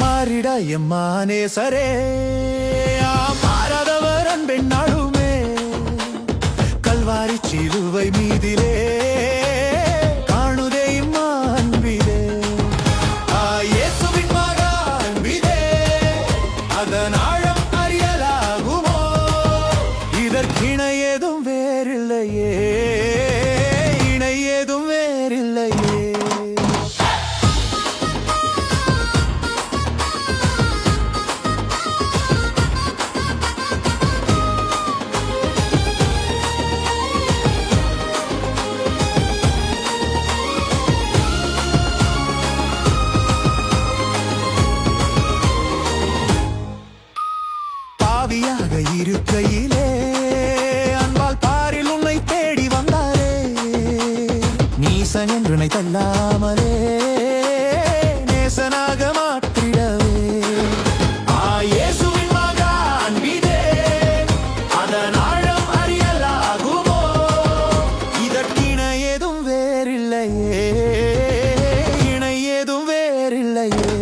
மாறிட எம்மானே சரே மாறாதவர் அன்பெண்ணாளுமே கல்வாரி சிலுவை மீதிலே காணுதே இம்மா அன்பிலே இயேசுவின் மகா அன்பிலே அதன் ஆழம் அறியலாகுமோ இதற்கிணை ஏதும் வேறில்லையே இணை ஏதும் வேறில்லையே பாவியாக இருக்கையிலே அன்பால் பாரில் உன்னை தேடி வந்தாரே நீசன் என்று உன்னை தள்ளாமலே நேசனாக மாற்றிடவே இயேசுவின் மகா அன்பிலே அதன் ஆழம் அறியலாகுமோ இதற்கிணை ஏதும் வேறில்லையே இணை ஏதும் வேறில்லையே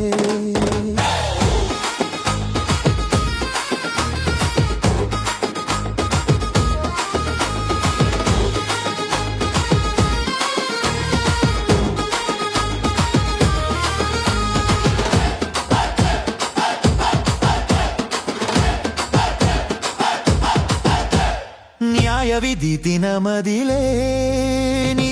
ನ್ಯಾಯ ವಿಧಿ ದಿನಮದಿಲೇ ನೀ